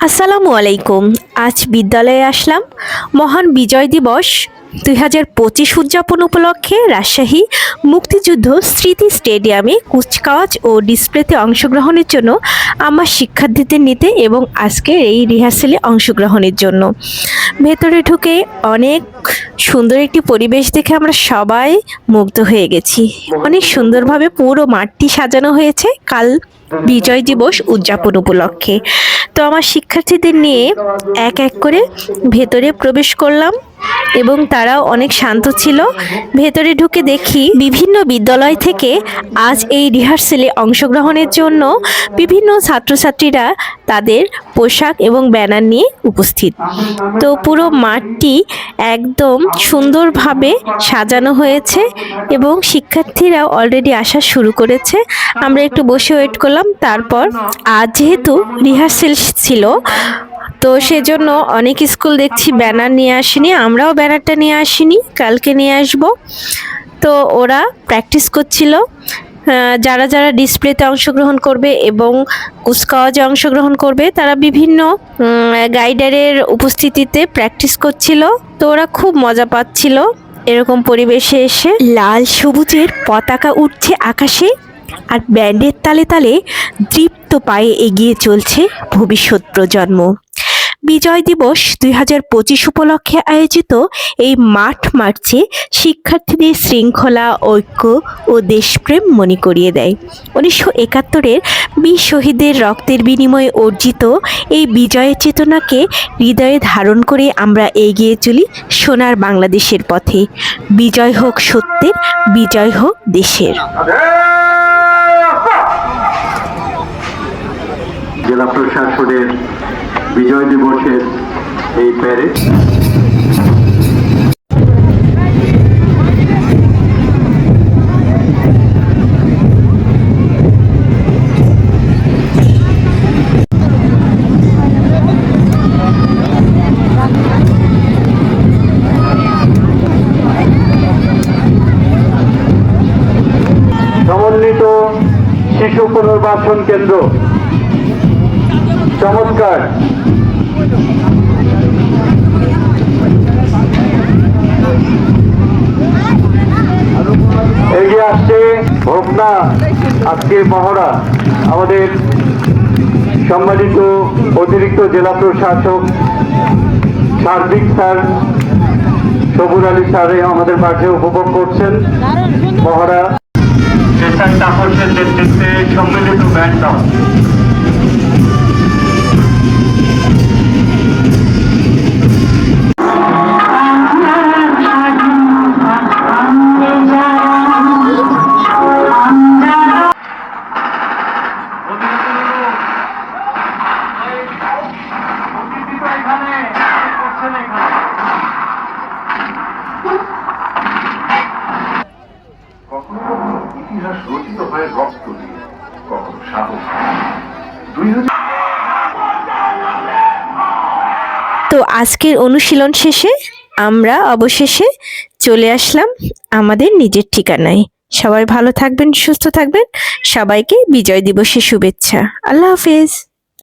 আসসালামু আলাইকুম। আজ বিদ্যালয়ে আসলাম। মহান বিজয় দিবস 2025 উদযাপন উপলক্ষে রাজশাহী মুক্তিযুদ্ধ স্মৃতি স্টেডিয়ামে কুচকাওয়াজ ও ডিসপ্লেতে অংশগ্রহণের জন্য আমার শিক্ষার্থীদের নিতে এবং আজকের এই রিহার্সেলে অংশগ্রহণের জন্য ভেতরে ঢুকে অনেক সুন্দর একটি পরিবেশ দেখে আমরা সবাই মুগ্ধ হয়ে গেছি। অনেক সুন্দরভাবে পুরো মাঠটি সাজানো হয়েছে কাল বিজয় দিবস উদযাপন উপলক্ষে। তো আমার শিক্ষার্থীদের নিয়ে এক এক করে ভেতরে প্রবেশ করলাম এবং তারাও অনেক শান্ত ছিল। ভেতরে ঢুকে দেখি বিভিন্ন বিদ্যালয় থেকে আজ এই রিহার্সেলে অংশগ্রহণের জন্য বিভিন্ন ছাত্রছাত্রীরা তাদের পোশাক এবং ব্যানার নিয়ে উপস্থিত। তো পুরো মাঠটি একদম সুন্দরভাবে সাজানো হয়েছে এবং শিক্ষার্থীরাও অলরেডি আসা শুরু করেছে। আমরা একটু বসে ওয়েট করলাম। তারপর আজ যেহেতু রিহার্সেল ছিল তো সেজন্য অনেক স্কুল দেখছি ব্যানার নিয়ে আসেনি, আমরাও ব্যানারটা নিয়ে আসিনি, কালকে নিয়ে আসব। তো ওরা প্র্যাকটিস করছিল, যারা যারা ডিসপ্লেতে অংশগ্রহণ করবে এবং কুচকাওয়াজে অংশগ্রহণ করবে তারা বিভিন্ন গাইডারের উপস্থিতিতে প্র্যাকটিস করছিল। তো ওরা খুব মজা পাচ্ছিল এরকম পরিবেশে এসে। লাল সবুজের পতাকা উঠছে আকাশে, আর ব্যান্ডের তালে তালে দৃপ্ত পায়ে এগিয়ে চলছে ভবিষ্যৎ প্রজন্ম। বিজয় দিবস 2025 উপলক্ষে আয়োজিত এই মাঠ মার্চে শিক্ষার্থীদের শৃঙ্খলা, ঐক্য ও দেশপ্রেম মনে করিয়ে দেয়। 1971-এর বীর শহীদের রক্তের বিনিময়ে অর্জিত এই বিজয়ের চেতনাকে হৃদয়ে ধারণ করে আমরা এগিয়ে চলি সোনার বাংলাদেশের পথে। বিজয় হোক সত্যের, বিজয় হোক দেশের। জেলা প্রশাসনের বিজয় দিবসের এই প্যারেড সমন্বিত শিশু পুনর্বাসন কেন্দ্র চমৎকার। এগিয়ে আসছে ভোগনা আজকে মহড়া। আমাদের সম্মানিত অতিরিক্ত জেলা প্রশাসক সার্বিক স্যার সবুর আলী স্যার আমাদের মাঝে উপভোগ করছেন মহড়া। তাপসের নেতৃত্বে সম্মিলিত ব্যান্ড। ইতিহাস রচিত হয় রক্ত দিয়ে, কখনো সাহস। তো আজকের অনুশীলন শেষে আমরা অবশেষে চলে আসলাম আমাদের নিজের ঠিকানায়। সবাই ভালো থাকবেন, সুস্থ থাকবেন। সবাইকে বিজয় দিবসের শুভেচ্ছা। আল্লাহ হাফেজ।